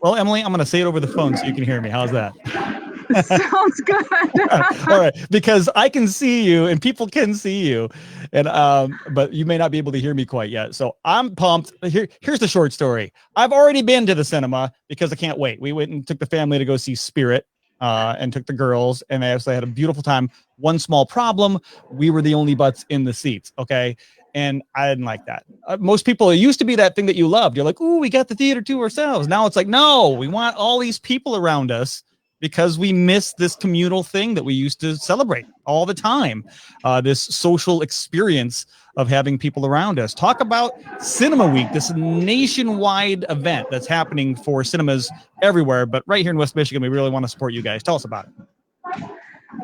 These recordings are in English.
Well, Emily, I'm going to say it over the phone so you can hear me. How's that? Sounds good. All right, because I can see you and people can see you, and but you may not be able to hear me quite yet. So I'm pumped. Here's the short story. I've already been to the cinema because I can't wait. We went and took the family to go see Spirit, and took the girls, and they actually had a beautiful time. One small problem: we were the only butts in the seats. Okay. And I didn't like that. Most people, it used to be that thing that you loved. You're like, ooh, we got the theater to ourselves. Now it's like, no, we want all these people around us because we miss this communal thing that we used to celebrate all the time. This social experience of having people around us. Talk about Cinema Week, this nationwide event that's happening for cinemas everywhere. But right here in West Michigan, we really want to support you guys. Tell us about it.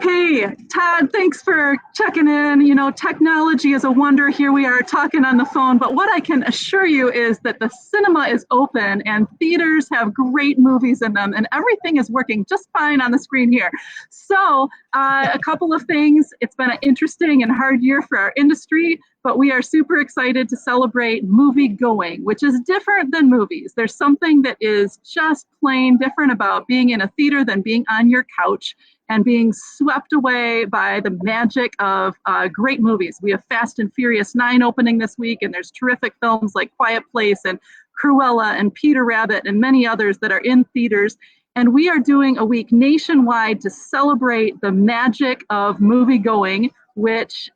Hey, Todd, thanks for checking in. You know, technology is a wonder. Here we are talking on the phone, but what I can assure you is that the cinema is open and theaters have great movies in them and everything is working just fine on the screen here. So a couple of things. It's been an interesting and hard year for our industry, but we are super excited to celebrate movie going, which is different than movies. There's something that is just plain different about being in a theater than being on your couch and being swept away by the magic of great movies. We have Fast and Furious 9 opening this week, and there's terrific films like Quiet Place and Cruella and Peter Rabbit and many others that are in theaters. And we are doing a week nationwide to celebrate the magic of movie going, which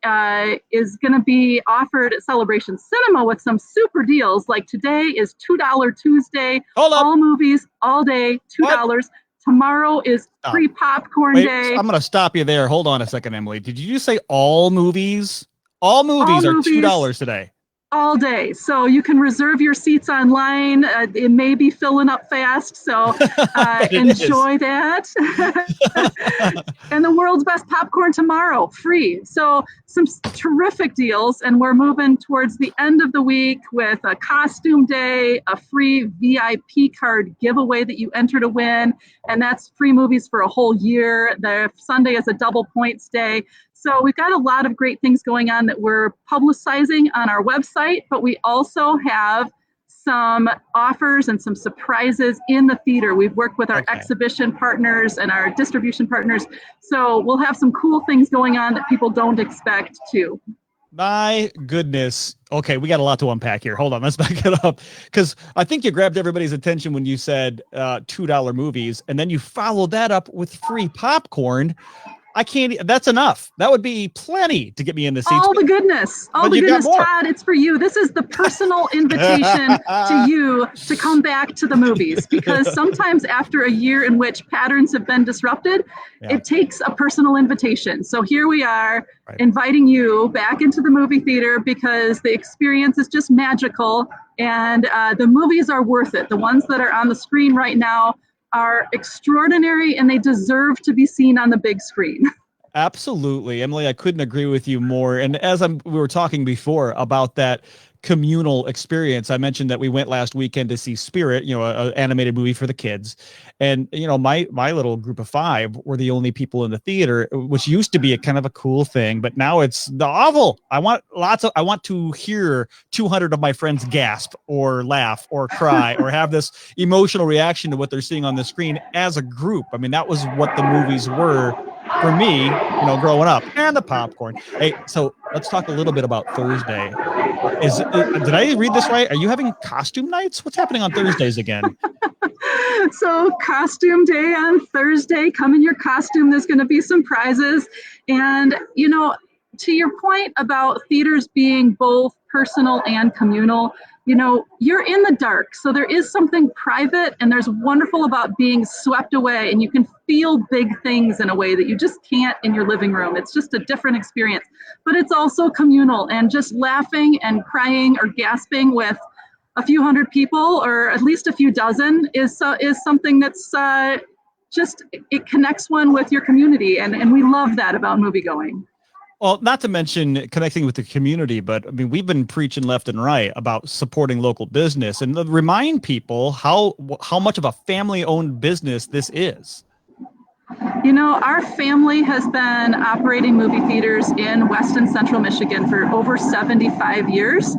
is going to be offered at Celebration Cinema with some super deals. Like today is $2 Tuesday, all movies, all day, $2. What? Tomorrow is free popcorn day. I'm going to stop you there. Hold on a second, Emily. Did you just say all movies? All movies are $2 today. All day. So you can reserve your seats online. It may be filling up fast. So enjoy that. And the world's best popcorn tomorrow, free. So some terrific deals. And we're moving towards the end of the week with a costume day, a free VIP card giveaway that you enter to win. And that's free movies for a whole year. The Sunday is a double points day. So we've got a lot of great things going on that we're publicizing on our website, but we also have some offers and some surprises in the theater. We've worked with our exhibition partners and our distribution partners. So we'll have some cool things going on that people don't expect too. My goodness. Okay, we got a lot to unpack here. Hold on, let's back it up. Because I think you grabbed everybody's attention when you said $2 movies, and then you followed that up with free popcorn. I can't, that's enough. That would be plenty to get me in the seats. All the goodness, Todd, it's for you. This is the personal invitation to you to come back to the movies, because sometimes after a year in which patterns have been disrupted, it takes a personal invitation. So here we are inviting you back into the movie theater because the experience is just magical and the movies are worth it. The ones that are on the screen right now are extraordinary and they deserve to be seen on the big screen. Absolutely. Emily, I couldn't agree with you more. And as we were talking before about that communal experience, I mentioned that we went last weekend to see Spirit, you know, an animated movie for the kids. And, you know, my little group of 5 were the only people in the theater, which used to be a kind of a cool thing, but now it's novel. I want to hear 200 of my friends gasp or laugh or cry or have this emotional reaction to what they're seeing on the screen as a group. I mean, that was what the movies were for me, you know, growing up, and the popcorn. Hey, so let's talk a little bit about Thursday. Did I read this right? Are you having costume nights? What's happening on Thursdays again? So costume day on Thursday, come in your costume. There's going to be some prizes. And, you know, to your point about theaters being both personal and communal, you know, you're in the dark. So there is something private and there's wonderful about being swept away, and you can feel big things in a way that you just can't in your living room. It's just a different experience, but it's also communal, and just laughing and crying or gasping with a few hundred people or at least a few dozen is something that's just, it connects one with your community. And we love that about movie going. Well, not to mention connecting with the community, but I mean, we've been preaching left and right about supporting local business and remind people how much of a family-owned business this is. Our family has been operating movie theaters in West and Central Michigan for over 75 years.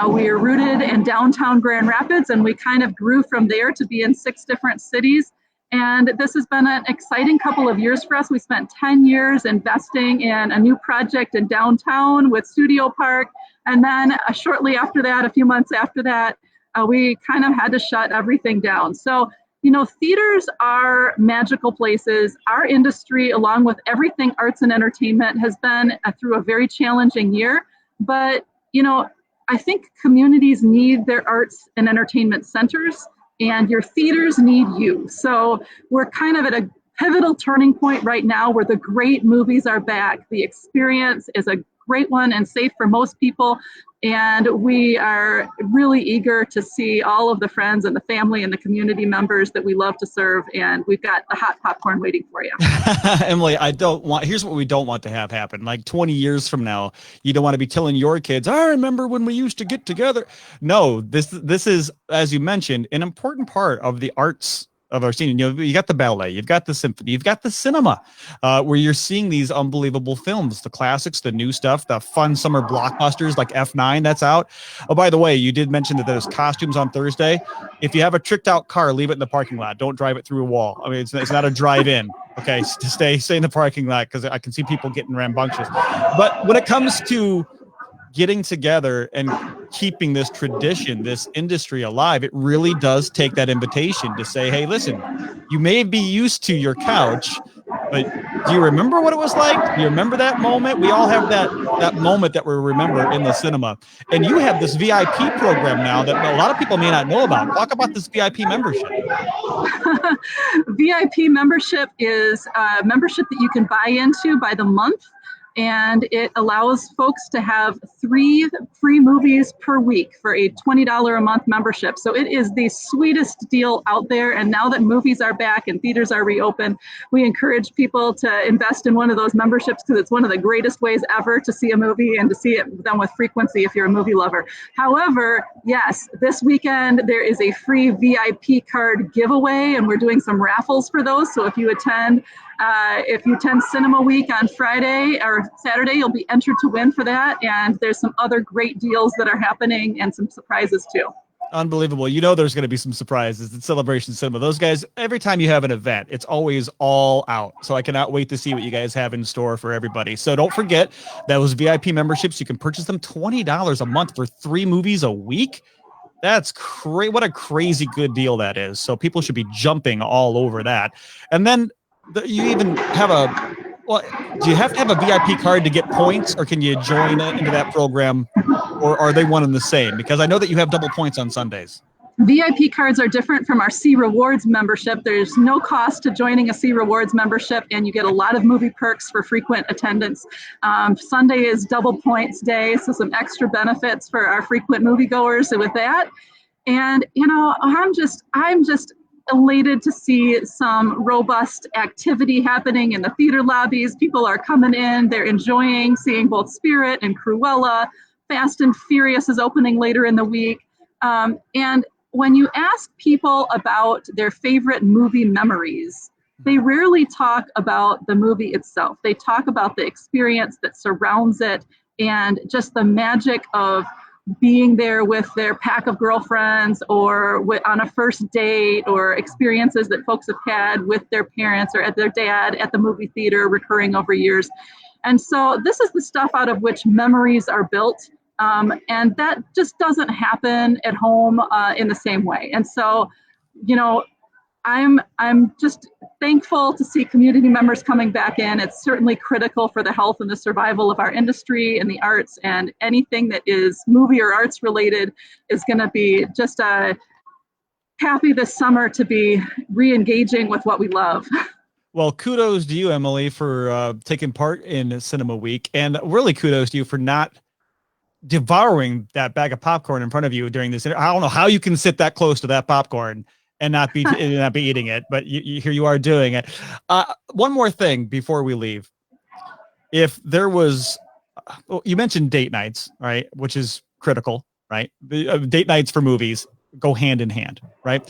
We are rooted in downtown Grand Rapids, and we kind of grew from there to be in 6 different cities. And this has been an exciting couple of years for us. We spent 10 years investing in a new project in downtown with Studio Park. And then shortly after that, a few months after that, we kind of had to shut everything down. So theaters are magical places. Our industry, along with everything arts and entertainment, has been through a very challenging year. But, I think communities need their arts and entertainment centers, and your theaters need you. So we're kind of at a pivotal turning point right now where the great movies are back. The experience is a great one and safe for most people. And we are really eager to see all of the friends and the family and the community members that we love to serve. And we've got the hot popcorn waiting for you. Emily, here's what we don't want to have happen. Like 20 years from now, you don't want to be telling your kids, I remember when we used to get together. No, this is, as you mentioned, an important part of the arts of our scene. You got the ballet, you've got the symphony, you've got the cinema, where you're seeing these unbelievable films, the classics, the new stuff, the fun summer blockbusters like F9 that's out. Oh, by the way, you did mention that there's costumes on Thursday. If you have a tricked out car, leave it in the parking lot. Don't drive it through a wall. I mean, it's not a drive-in. Okay, to stay in the parking lot, because I can see people getting rambunctious. But when it comes to getting together and keeping this tradition, this industry alive, it really does take that invitation to say, hey, listen, you may be used to your couch, but do you remember what it was like? Do you remember that moment? We all have that moment that we remember in the cinema. And you have this VIP program now that a lot of people may not know about. Talk about this VIP membership. VIP membership is a membership that you can buy into by the month. And it allows folks to have 3 free movies per week for a $20 a month membership. So it is the sweetest deal out there. And now that movies are back and theaters are reopened, we encourage people to invest in one of those memberships, because it's one of the greatest ways ever to see a movie and to see it done with frequency if you're a movie lover. However, yes, this weekend there is a free VIP card giveaway, and we're doing some raffles for those. So if you attend Cinema Week on Friday or Saturday, you'll be entered to win for that. And there's some other great deals that are happening and some surprises too. Unbelievable. There's going to be some surprises at Celebration Cinema. Those guys, every time you have an event, it's always all out. So I cannot wait to see what you guys have in store for everybody. So don't forget those VIP memberships. You can purchase them $20 a month for 3 movies a week. That's great. What a crazy good deal that is. So people should be jumping all over that. And then you even have do you have to have a VIP card to get points, or can you join into that program, or are they one and the same? Because I know that you have double points on Sundays. VIP cards are different from our C Rewards membership. There's no cost to joining a C Rewards membership, and you get a lot of movie perks for frequent attendance. Sunday is double points day, so some extra benefits for our frequent moviegoers with that. And I'm just elated to see some robust activity happening in the theater lobbies. People are coming in, they're enjoying seeing both Spirit and Cruella. Fast and Furious is opening later in the week. And when you ask people about their favorite movie memories, they rarely talk about the movie itself. They talk about the experience that surrounds it and just the magic of being there with their pack of girlfriends, or on a first date, or experiences that folks have had with their parents or at their dad at the movie theater recurring over years. And so this is the stuff out of which memories are built. And that just doesn't happen at home in the same way. And so, I'm just thankful to see community members coming back in. It's certainly critical for the health and the survival of our industry and the arts, and anything that is movie or arts related is going to be just happy this summer to be re-engaging with what we love. Well, kudos to you, Emily, for taking part in Cinema Week, and really kudos to you for not devouring that bag of popcorn in front of you during this. I don't know how you can sit that close to that popcorn and not be eating it, but here you are doing it. One more thing before we leave. If there was, you mentioned date nights, right? Which is critical, right? Date nights for movies go hand in hand, right?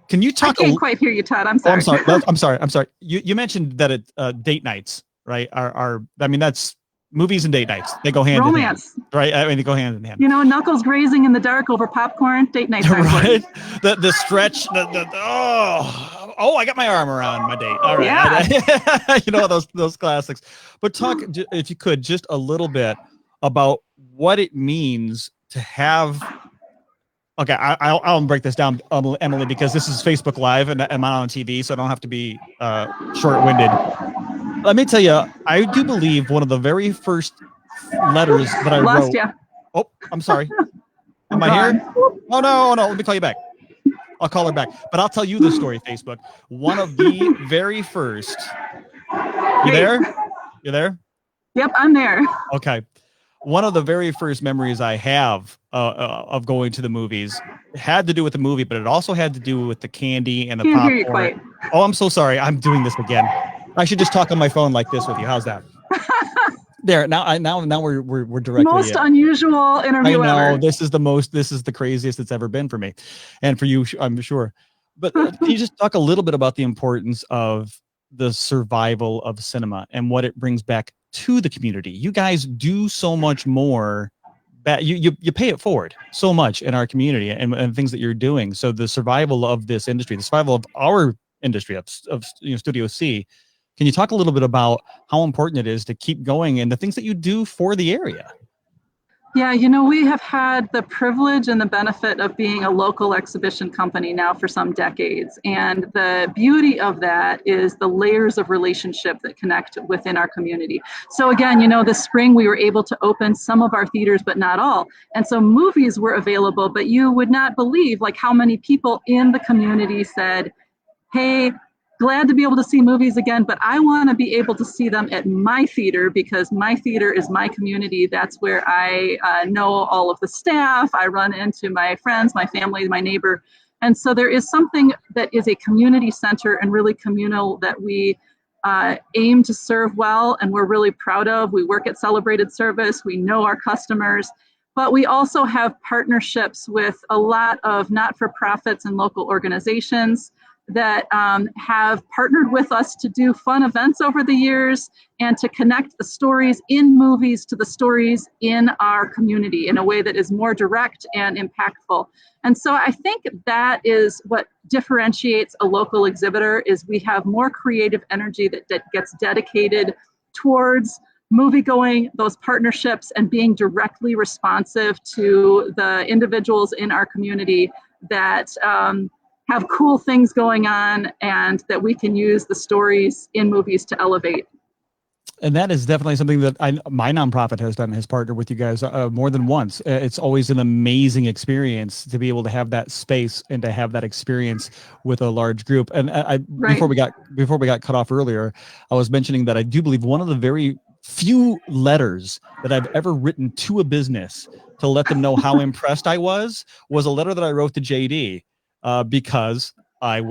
Can you I talk? can't quite hear you, Todd. I'm Oh, sorry. I'm sorry. I'm sorry. You mentioned that date nights, right? Are I mean that's movies and date nights. They go hand Romance. in hand, right? I mean they go hand in hand. You know, knuckles grazing in the dark over popcorn. Date nights are Right? important. The stretch. Oh, I got my arm around my date. All right. Yeah. You know those classics. But talk if you could just a little bit about what it means to have. Okay, I'll break this down, Emily, because this is Facebook Live and I'm not on TV, so I don't have to be short-winded. Let me tell you, I do believe one of the very first letters that I Lost wrote. ya. Oh, I'm sorry. Am I gone. here? Oh no! Let me call you back. I'll call her back. But I'll tell you the story. Facebook. One of the very first. You there? You there? Yep, I'm there. Okay. One of the very first memories I have of going to the movies had to do with the movie, but it also had to do with the candy and the Can't popcorn. hear you quite. Oh, I'm so sorry. I'm doing this again. I should just talk on my phone like this with you. How's that? There. Now we're directly. Most unusual interview I know ever. this is the craziest it's ever been for me, and for you, I'm sure. But can you just talk a little bit about the importance of the survival of cinema and what it brings back to the community? You guys do so much more. You pay it forward so much in our community and things that you're doing. So the survival of this industry, the survival of our industry of Studio C. Can you talk a little bit about how important it is to keep going and the things that you do for the area? Yeah, you know, we have had the privilege and the benefit of being a local exhibition company now for some decades. And the beauty of that is the layers of relationship that connect within our community. So again, you know, this spring we were able to open some of our theaters, but not all. And so movies were available, but you would not believe like how many people in the community said, hey, glad to be able to see movies again, but I want to be able to see them at my theater because my theater is my community. That's where I know all of the staff. I run into my friends, my family, my neighbor. And so there is something that is a community center and really communal that we aim to serve well and we're really proud of. We work at Celebrated Service. We know our customers. But we also have partnerships with a lot of not-for-profits and local organizations that have partnered with us to do fun events over the years and to connect the stories in movies to the stories in our community in a way that is more direct and impactful. And so I think that is what differentiates a local exhibitor is we have more creative energy that gets dedicated towards movie going, those partnerships, and being directly responsive to the individuals in our community that have cool things going on and that we can use the stories in movies to elevate. And that is definitely something that my nonprofit has done, has partnered with you guys more than once. It's always an amazing experience to be able to have that space and to have that experience with a large group. And Right. before we got cut off earlier, I was mentioning that I do believe one of the very few letters that I've ever written to a business to let them know how impressed I was a letter that I wrote to JD because I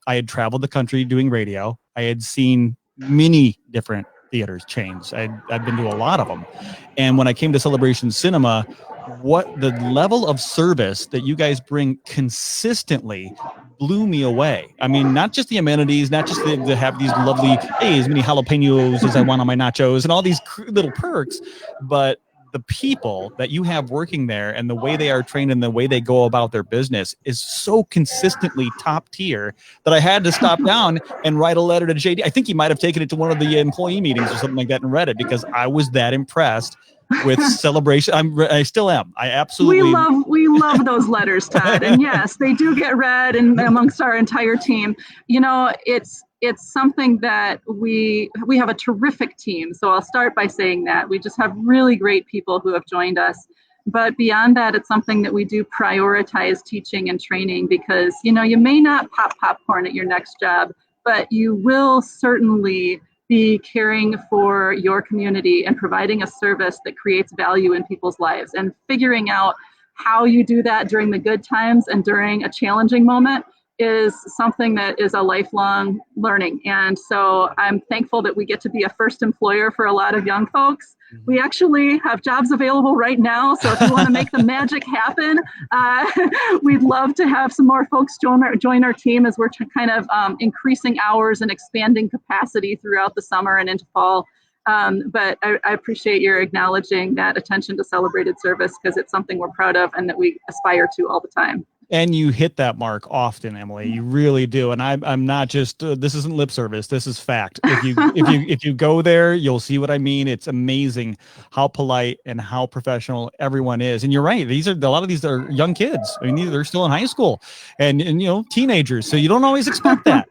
had traveled the country doing radio. I had seen many different theaters chains. I'd been to a lot of them. And when I came to Celebration Cinema, what the level of service that you guys bring consistently blew me away. I mean, not just the amenities, not just to have these lovely, hey, as many jalapenos as I want on my nachos and all these little perks, but the people that you have working there and the way they are trained and the way they go about their business is so consistently top tier that I had to stop down and write a letter to JD. I think he might have taken it to one of the employee meetings or something like that and read it because I was that impressed with Celebration. I still am. I absolutely. We love those letters, Todd. And yes, they do get read and amongst our entire team. You know, it's something that we have a terrific team. So I'll start by saying that we just have really great people who have joined us. But beyond that, it's something that we do prioritize teaching and training because, you know, you may not pop popcorn at your next job, but you will certainly be caring for your community and providing a service that creates value in people's lives and figuring out how you do that during the good times and during a challenging moment is something that is a lifelong learning. And so I'm thankful that we get to be a first employer for a lot of young folks. We actually have jobs available right now. So if you want to make the magic happen, we'd love to have some more folks join our team as we're kind of increasing hours and expanding capacity throughout the summer and into fall. But I appreciate your acknowledging that attention to celebrated service, because it's something we're proud of and that we aspire to all the time. And you hit that mark often, Emily. You really do. And I'm not just this isn't lip service. This is fact. If you go there, you'll see what I mean. It's amazing how polite and how professional everyone is. And you're right. A lot of these are young kids. I mean, they're still in high school and teenagers. So you don't always expect that.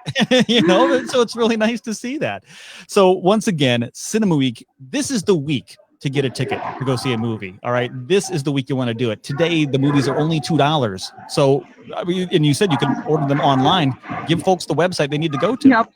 So it's really nice to see that. So once again, Cinema Week. This is the week to get a ticket to go see a movie. All right. This is the week you want to do it. Today, the movies are only $2. So, and you said you can order them online. Give folks the website they need to go to. Yep.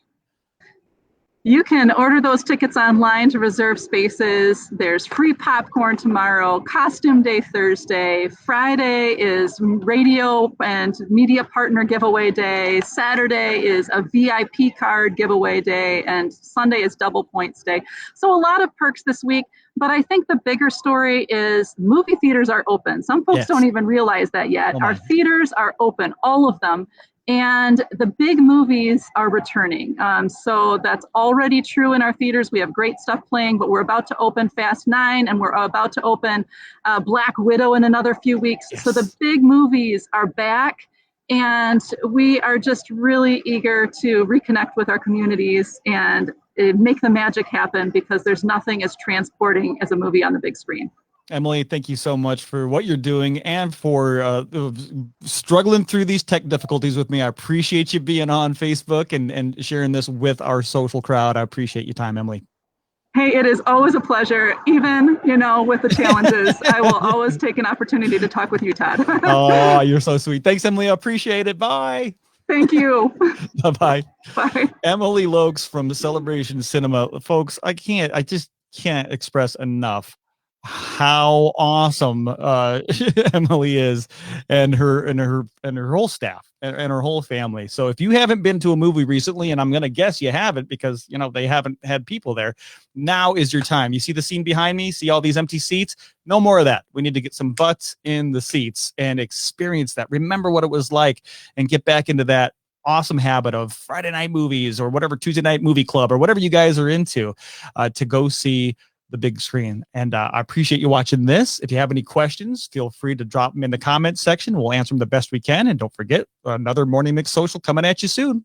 You can order those tickets online to reserve spaces. There's free popcorn tomorrow, costume day Thursday. Friday is radio and media partner giveaway day. Saturday is a VIP card giveaway day. And Sunday is double points day. So a lot of perks this week. But I think the bigger story is movie theaters are open. Some folks don't even realize that yet. Our theaters are open, all of them. And the big movies are returning. So that's already true in our theaters. We have great stuff playing, but we're about to open Fast 9 and we're about to open Black Widow in another few weeks. Yes. So the big movies are back. And we are just really eager to reconnect with our communities and make the magic happen, because there's nothing as transporting as a movie on the big screen. Emily, thank you so much for what you're doing and for struggling through these tech difficulties with me. I appreciate you being on Facebook and sharing this with our social crowd. I appreciate your time, Emily. Hey, it is always a pleasure. Even, with the challenges, I will always take an opportunity to talk with you, Todd. Oh, you're so sweet. Thanks, Emily. I appreciate it. Bye. Thank you. Bye-bye. Bye. Emily Lokes from the Celebration Cinema. Folks, I just can't express enough how awesome Emily is, and her whole staff and her whole family. So if you haven't been to a movie recently, and I'm going to guess you haven't because they haven't had people there, now is your time. You see the scene behind me? See all these empty seats? No more of that. We need to get some butts in the seats and experience that. Remember what it was like and get back into that awesome habit of Friday night movies or whatever, Tuesday night movie club or whatever you guys are into, to go see the big screen. And I appreciate you watching this. If you have any questions, feel free to drop them in the comments section. We'll answer them the best we can. And don't forget, another Morning Mix Social coming at you soon.